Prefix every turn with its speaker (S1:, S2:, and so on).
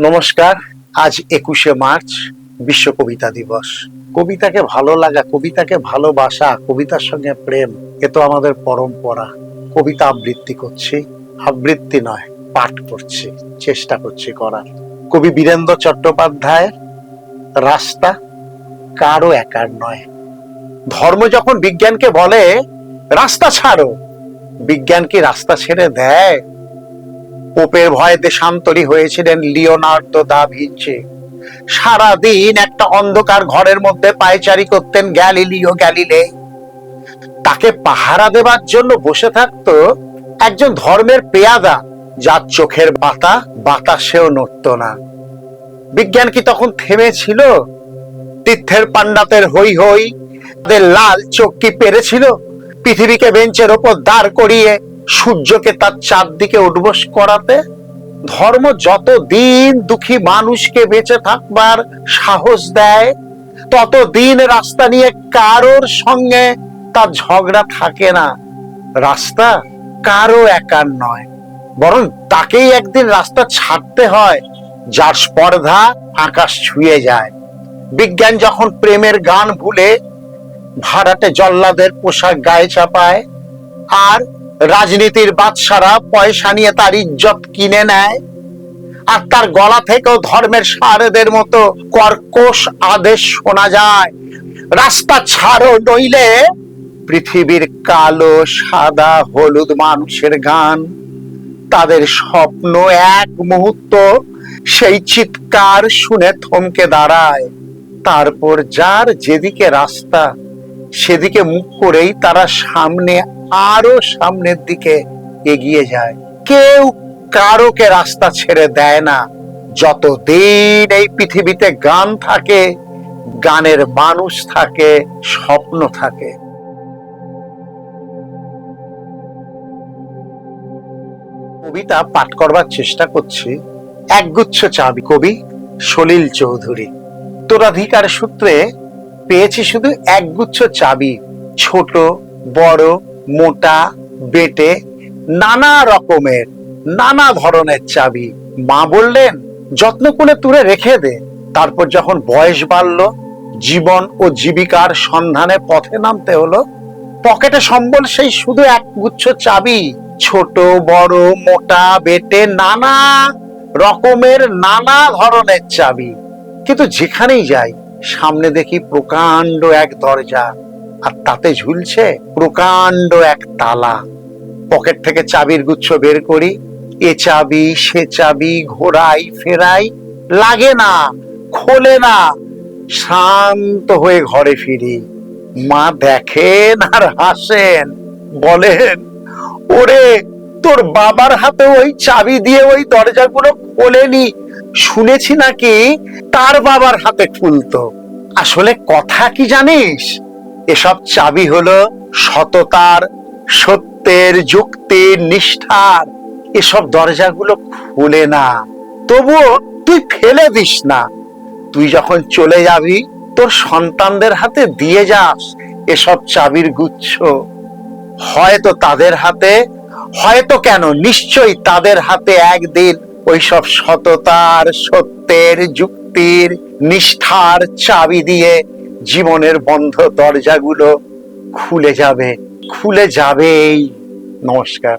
S1: নমস্কার। আজ 21শে মার্চ, বিশ্ব কবিতা দিবস। কবিতাকে ভালো লাগা, কবিতাকে ভালোবাসা, কবিতার সঙ্গে প্রেম, এ তো আমাদের পরম্পরা। কবিতা আবৃত্তি করছি, আবৃত্তি নয়, পাঠ করছি, চেষ্টা করছি করার। কবি বীরেন্দ্র চট্টোপাধ্যায়, রাস্তা কারো একার নয়। ধর্ম যখন বিজ্ঞানকে বলে রাস্তা ছাড়ো, বিজ্ঞান কি রাস্তা ছেড়ে দেয়? পোপের ভয়ে দেশান্তরী হয়েছিলেন লিওনার্দো দা ভিঞ্চি। সারাদিন একটা অন্ধকার ঘরের মধ্যে পায়চারি করতেন গ্যালিলিও গ্যালিলেই। তাকে পাহারা দেবার জন্য বসে থাকতো একজন ধর্মের পেয়াদা, যার চোখের পাতা বাতাসেও নড়ত না। বিজ্ঞান কি তখন থেমেছিল? তীর্থের পাণ্ডাতের হই হই, তাদের লাল চোখ কি পেরেছিল পৃথিবীকে বেঞ্চের ওপর দাঁড় করিয়ে সূর্যকে তার চারদিকে উঠবোস করাতে? ধর্ম যতদিন দুঃখী মানুষকে বেঁচে থাকবার সাহস দেয়, ততদিন রাস্তা নিয়ে কারোর সঙ্গে তার ঝগড়া থাকে না। রাস্তা কারো একার নয়, বরং তাকেই একদিন রাস্তা ছাড়তে হয় যার স্পর্ধা আকাশ ছুঁয়ে যায়। বিজ্ঞান যখন প্রেমের গান ভুলে ভাড়াটে জল্লাদের পোশাক গায়ে চাপায়, আর রাজনীতির বাদশারা পয়সা নিয়ে তার ইজ্জত কিনে নেয়, আর তার গলা থেকেও ধর্মের সারেদের মতো কর্কশ আদেশ শোনা যায়, রাস্তা ছাড়ো নইলে পৃথিবীর কালো সাদা হলুদ মানুষের গান, তাদের স্বপ্ন এক মুহূর্ত সেই চিৎকার শুনে থমকে দাঁড়ায়। তারপর যার যেদিকে রাস্তা, সেদিকে মুখ করেই তারা সামনে, আরো সামনের দিকে এগিয়ে যায়। কেউ কারোকে রাস্তা ছেড়ে দেয় না। যতদিন এই পৃথিবীতে গান থাকে, গানের মানুষ থাকে, স্বপ্ন থাকে। কবিতা পাঠ করবার চেষ্টা করছি। একগুচ্ছ চাবি, কবি সলিল চৌধুরী। উত্তরাধিকার সূত্রে পেয়েছি শুধু একগুচ্ছ চাবি, ছোট বড় মোটা বেটে নানা রকমের নানা ধরনের চাবি। মা বললেন যত্ন করে তুলে রেখে দে। তারপর যখন বয়স বাড়ল, জীবন ও জীবিকার সন্ধানে পথে নামতে হলো, পকেটে সম্বল সেই শুধু একগুচ্ছ চাবি, ছোট বড় মোটা বেটে নানা রকমের নানা ধরনের চাবি। কিন্তু যেখানেই যাই সামনে দেখি প্রকাণ্ড এক দরজা, আর তাতে ঝুলছে প্রকাণ্ড এক তালা। পকেট থেকে চাবির গুচ্ছ বের করি, এ চাবি সে চাবি ঘোরাই ফেরাই, লাগে না, খোলে না। শান্ত হয়ে ঘরে ফিরি। মা দেখেন আর হাসেন, বলেন ওরে তোর বাবার হাতে ওই চাবি দিয়ে ওই দরজাগুলো খোলেনি, শুনেছি নাকি তার বাবার হাতে খুলতো। আসলে কথা কি জানিস, এসব চাবি হলো সততার, সত্যের, যুক্তির, নিষ্ঠার। এসব দরজাগুলো খুলে না, তবুও তুই ফেলে দিস না। তুই যখন চলে যাবি তোর সন্তানদের হাতে দিয়ে যাস এসব চাবির গুচ্ছ। হয়তো তাদের হাতে, হয়তো কেন নিশ্চয়ই তাদের হাতে একদিন ওইসব সততার, সত্যের, যুক্তির, নিষ্ঠার চাবি দিয়ে জীবনের বন্ধ দরজাগুলো খুলে যাবে, খুলে যাবেই। নমস্কার।